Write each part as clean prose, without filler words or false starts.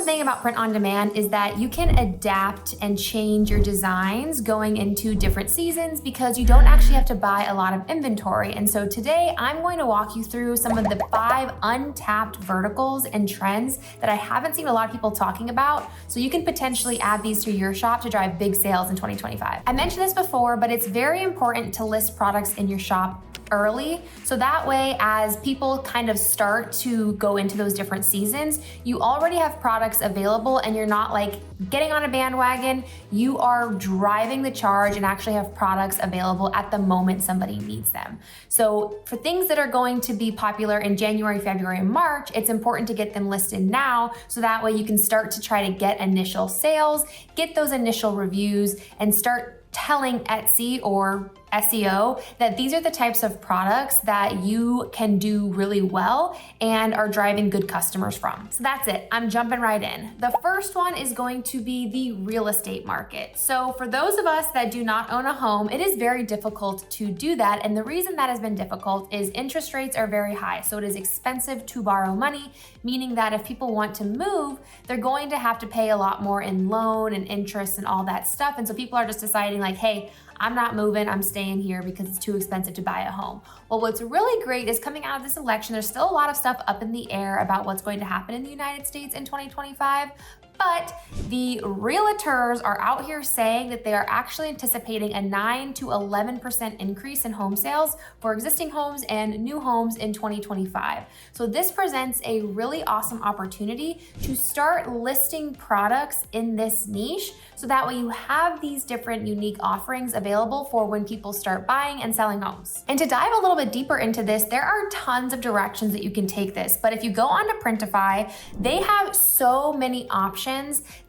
thing about print on demand is that you can adapt and change your designs going into different seasons because you don't actually have to buy a lot of inventory. And so today I'm going to walk you through some of the 5 untapped verticals and trends that I haven't seen a lot of people talking about, so you can potentially add these to your shop to drive big sales in 2025. I mentioned this before, but it's very important to list products in your shop early, so that way as people kind of start to go into those different seasons, you already have products available and you're not like getting on a bandwagon. You are driving the charge and actually have products available at the moment somebody needs them. So for things that are going to be popular in January, February, and March, it's important to get them listed now, so that way you can start to try to get initial sales, get those initial reviews, and start telling Etsy or SEO that these are the types of products that you can do really well and are driving good customers from. So that's it, I'm jumping right in. The first one is going to be the real estate market. So for those of us that do not own a home, it is very difficult to do that. And the reason that has been difficult is interest rates are very high. So it is expensive to borrow money, meaning that if people want to move, they're going to have to pay a lot more in loan and interest and all that stuff. And so people are just deciding like, hey, I'm not moving, I'm staying here because it's too expensive to buy a home. Well, what's really great is coming out of this election, there's still a lot of stuff up in the air about what's going to happen in the United States in 2025. But the realtors are out here saying that they are actually anticipating a 9 to 11% increase in home sales for existing homes and new homes in 2025. So this presents a really awesome opportunity to start listing products in this niche, so that way you have these different unique offerings available for when people start buying and selling homes. And to dive a little bit deeper into this, there are tons of directions that you can take this, but if you go onto Printify, they have so many options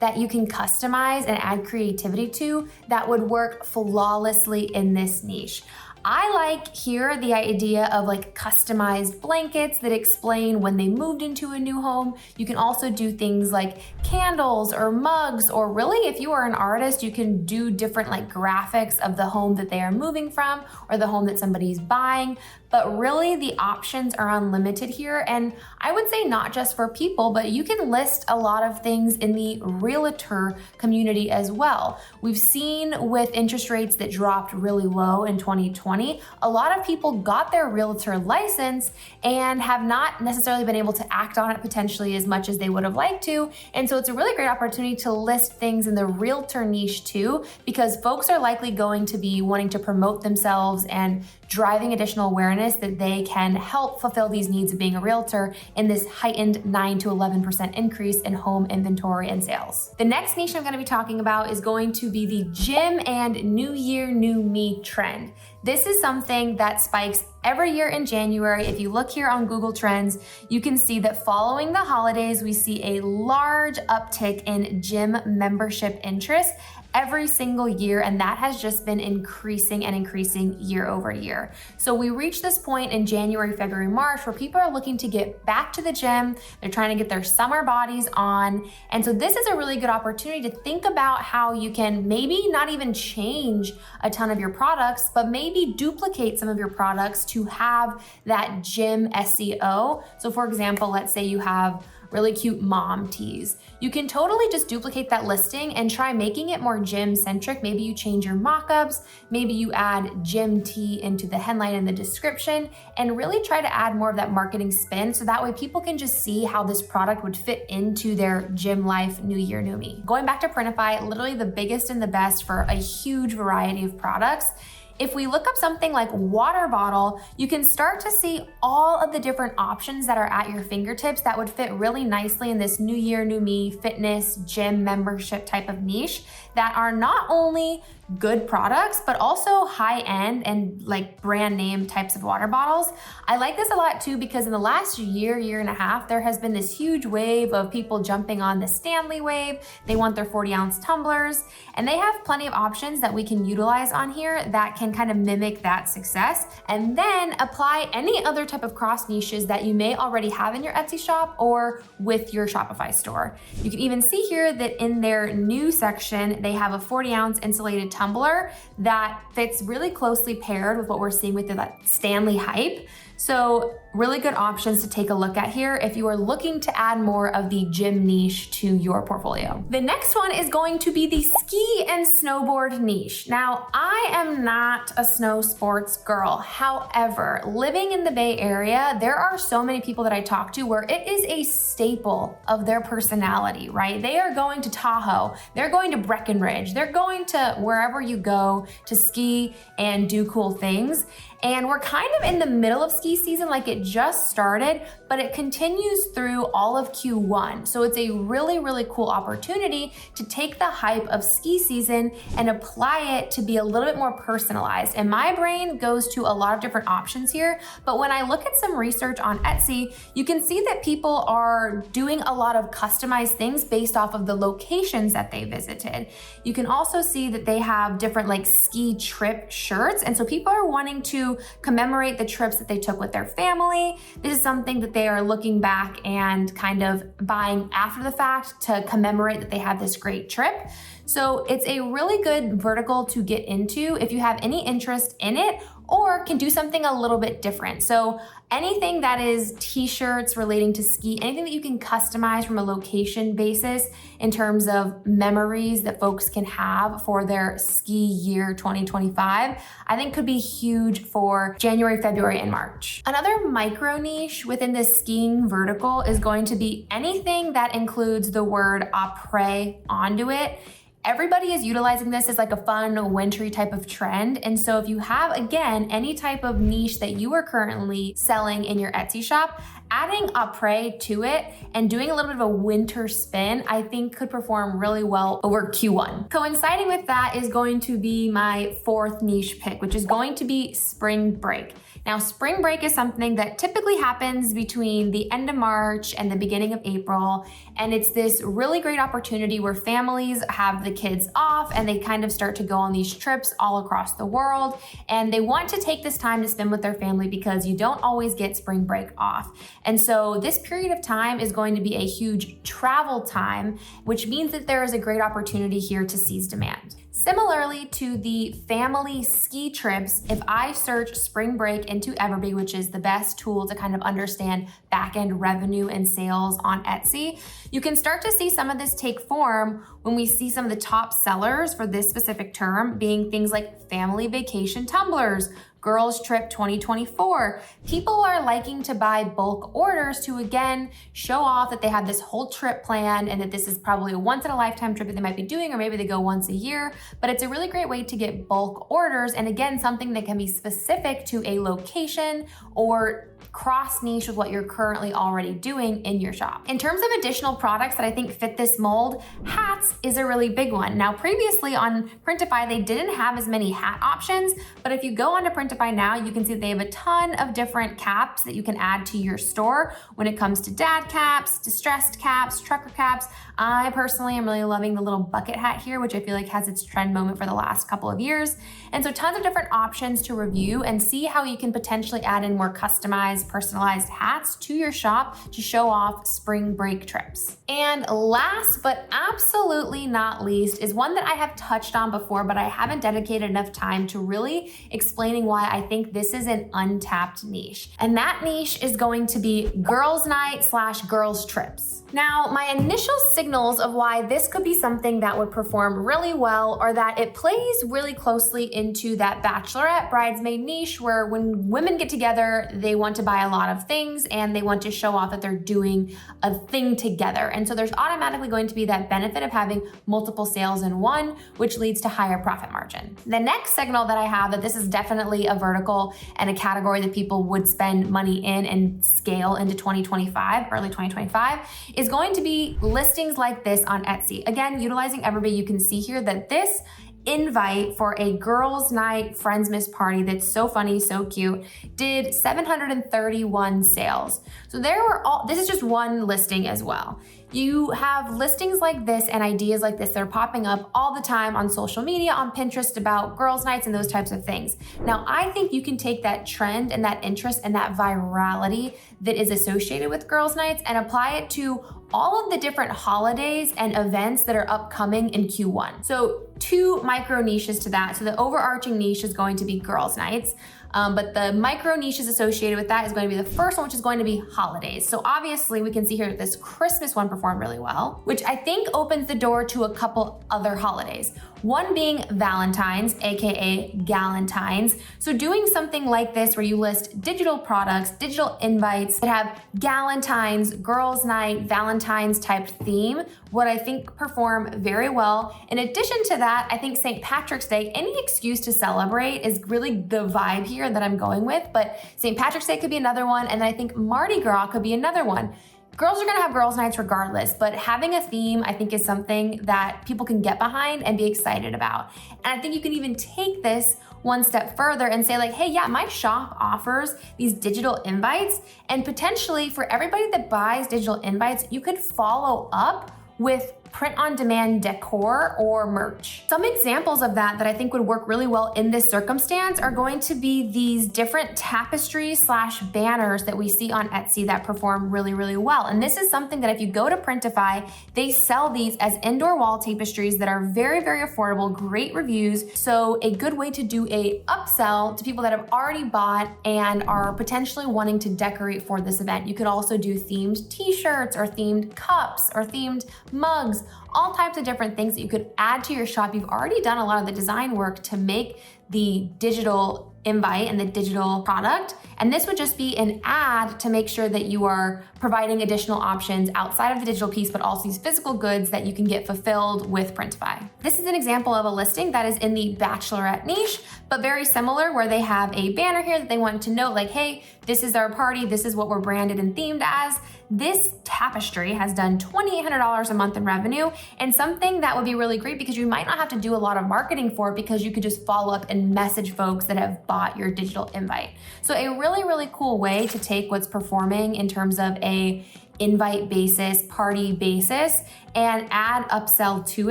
that you can customize and add creativity to that would work flawlessly in this niche. I like here the idea of like customized blankets that explain when they moved into a new home. You can also do things like candles or mugs, or really if you are an artist, you can do different like graphics of the home that they are moving from or the home that somebody's buying. But really the options are unlimited here. And I would say not just for people, but you can list a lot of things in the realtor community as well. We've seen with interest rates that dropped really low in 2020, a lot of people got their realtor license and have not necessarily been able to act on it potentially as much as they would have liked to. And so it's a really great opportunity to list things in the realtor niche too, because folks are likely going to be wanting to promote themselves and driving additional awareness that they can help fulfill these needs of being a realtor in this heightened 9 to 11% increase in home inventory and sales. The next niche I'm going to be talking about is going to be the gym and New Year, New Me trend. This is something that spikes every year in January. If you look here on Google Trends, you can see that following the holidays, we see a large uptick in gym membership interest every single year, and that has just been increasing and increasing year over year. So we reached this point in January, February, March where people are looking to get back to the gym. They're trying to get their summer bodies on. And so this is a really good opportunity to think about how you can maybe not even change a ton of your products, but maybe duplicate some of your products to have that gym SEO. So for example, let's say you have really cute mom tees. You can totally just duplicate that listing and try making it more gym centric. Maybe you change your mock-ups, maybe you add gym tee into the headline and the description, and really try to add more of that marketing spin, so that way people can just see how this product would fit into their gym life, New Year, New Me. Going back to Printify, literally the biggest and the best for a huge variety of products. If we look up something like water bottle, you can start to see all of the different options that are at your fingertips that would fit really nicely in this New Year, New Me, fitness, gym membership type of niche that are not only good products, but also high end and like brand name types of water bottles. I like this a lot too, because in the last year, year and a half, there has been this huge wave of people jumping on the Stanley wave. They want their 40-ounce tumblers, and they have plenty of options that we can utilize on here that can kind of mimic that success, and then apply any other type of cross niches that you may already have in your Etsy shop or with your Shopify store. You can even see here that in their new section, they have a 40-ounce insulated tumbler that fits really closely paired with what we're seeing with that Stanley hype. So really good options to take a look at here if you are looking to add more of the gym niche to your portfolio. The next one is going to be the ski and snowboard niche. Now, I am not a snow sports girl. However, living in the Bay Area, there are so many people that I talk to where it is a staple of their personality, right? They are going to Tahoe, they're going to Breckenridge, they're going to wherever you go to ski and do cool things. And we're kind of in the middle of ski season, like it just started, but it continues through all of Q1. So it's a really, really cool opportunity to take the hype of ski season and apply it to be a little bit more personalized. And my brain goes to a lot of different options here, but when I look at some research on Etsy, you can see that people are doing a lot of customized things based off of the locations that they visited. You can also see that they have different like ski trip shirts. And so people are wanting to commemorate the trips that they took with their family. This is something that they are looking back and kind of buying after the fact to commemorate that they had this great trip. So it's a really good vertical to get into if you have any interest in it or can do something a little bit different. So anything that is t-shirts relating to ski, anything that you can customize from a location basis in terms of memories that folks can have for their ski year 2025, I think could be huge for January, February, and March. Another micro niche within this skiing vertical is going to be anything that includes the word après onto it. Everybody is utilizing this as like a fun, wintry type of trend. And so if you have, again, any type of niche that you are currently selling in your Etsy shop, adding après to it and doing a little bit of a winter spin, I think could perform really well over Q1. Coinciding with that is going to be my fourth niche pick, which is going to be spring break. Now, spring break is something that typically happens between the end of March and the beginning of April. And it's this really great opportunity where families have the kids off and they kind of start to go on these trips all across the world. And they want to take this time to spend with their family because you don't always get spring break off. And so this period of time is going to be a huge travel time, which means that there is a great opportunity here to seize demand. Similarly to the family ski trips, if I search spring break into Everbee, which is the best tool to kind of understand back-end revenue and sales on Etsy, you can start to see some of this take form when we see some of the top sellers for this specific term being things like family vacation tumblers, Girls Trip 2024. People are liking to buy bulk orders to, again, show off that they have this whole trip planned and that this is probably a once in a lifetime trip that they might be doing, or maybe they go once a year, but it's a really great way to get bulk orders. And again, something that can be specific to a location or cross niche with what you're currently already doing in your shop. In terms of additional products that I think fit this mold, hats is a really big one. Now, previously on Printify, they didn't have as many hat options, but if you go onto Printify now, you can see that they have a ton of different caps that you can add to your store when it comes to dad caps, distressed caps, trucker caps. I personally am really loving the little bucket hat here, which I feel like has its trend moment for the last couple of years. And so tons of different options to review and see how you can potentially add in more customized, personalized hats to your shop to show off spring break trips. And last but absolutely not least is one that I have touched on before, but I haven't dedicated enough time to really explaining why I think this is an untapped niche. And that niche is going to be girls' night / girls' trips. Now, my initial signals of why this could be something that would perform really well are that it plays really closely into that bachelorette bridesmaid niche where when women get together, they want to buy a lot of things and they want to show off that they're doing a thing together. And so there's automatically going to be that benefit of having multiple sales in one, which leads to higher profit margin. The next signal that I have that this is definitely a vertical and a category that people would spend money in and scale into 2025, early 2025, is going to be listings like this on Etsy. Again, utilizing Everbee, you can see here that this invite for a girls' night Friendsmas party that's so funny, so cute, did 731 sales. So this is just one listing as well. You have listings like this and ideas like this that are popping up all the time on social media, on Pinterest about girls' nights and those types of things. Now, I think you can take that trend and that interest and that virality that is associated with girls' nights and apply it to all of the different holidays and events that are upcoming in Q1. So two micro niches to that. So the overarching niche is going to be girls' nights. But the micro niches associated with that is going to be the first one, which is going to be holidays. So obviously we can see here that this Christmas one performed really well, which I think opens the door to a couple other holidays. One being Valentine's, AKA Galentine's. So doing something like this where you list digital products, digital invites that have Galentine's, girls' night, Valentine's type theme, what I think perform very well. In addition to that, I think St. Patrick's Day, any excuse to celebrate is really the vibe here that I'm going with, but St. Patrick's Day could be another one, and then I think Mardi Gras could be another one. Girls are gonna have girls' nights regardless, but having a theme I think is something that people can get behind and be excited about. And I think you can even take this one step further and say like, hey, yeah, my shop offers these digital invites, and potentially for everybody that buys digital invites, you could follow up with print-on-demand decor or merch. Some examples of that I think would work really well in this circumstance are going to be these different tapestries / banners that we see on Etsy that perform really, really well. And this is something that if you go to Printify, they sell these as indoor wall tapestries that are very, very affordable, great reviews. So a good way to do a upsell to people that have already bought and are potentially wanting to decorate for this event. You could also do themed t-shirts or themed cups or themed mugs, all types of different things that you could add to your shop. You've already done a lot of the design work to make the digital invite and the digital product. And this would just be an ad to make sure that you are providing additional options outside of the digital piece, but also these physical goods that you can get fulfilled with Printify. This is an example of a listing that is in the bachelorette niche, but very similar, where they have a banner here that they want to note like, hey, this is our party, this is what we're branded and themed as. This tapestry has done $2,800 a month in revenue, and something that would be really great because you might not have to do a lot of marketing for it because you could just follow up and message folks that have bought your digital invite. So a really, really cool way to take what's performing in terms of a invite basis, party basis, and add upsell to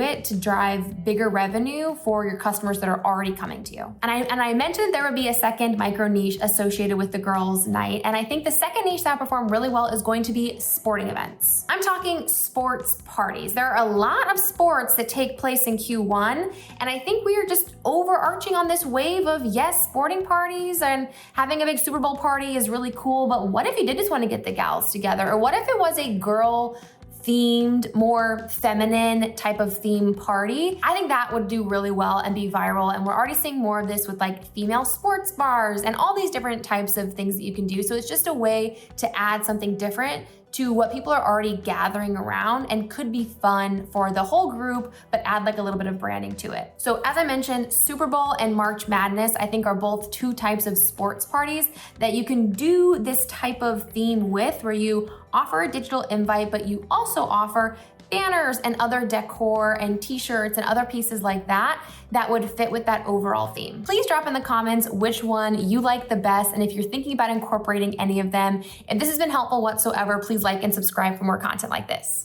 it to drive bigger revenue for your customers that are already coming to you. And I mentioned there would be a second micro niche associated with the girls' night. And I think the second niche that perform really well is going to be sporting events. I'm talking sports parties. There are a lot of sports that take place in Q1. And I think we are just overarching on this wave of, yes, sporting parties and having a big Super Bowl party is really cool. But what if you did just want to get the gals together? Or what if it was a girl themed, more feminine type of theme party? I think that would do really well and be viral. And we're already seeing more of this with like female sports bars and all these different types of things that you can do. So it's just a way to add something different to what people are already gathering around and could be fun for the whole group, but add like a little bit of branding to it. So as I mentioned, Super Bowl and March Madness, I think are both two types of sports parties that you can do this type of theme with, where you offer a digital invite, but you also offer banners and other decor and t-shirts and other pieces like that that would fit with that overall theme. Please drop in the comments which one you like the best, and if you're thinking about incorporating any of them. If this has been helpful whatsoever, please like and subscribe for more content like this.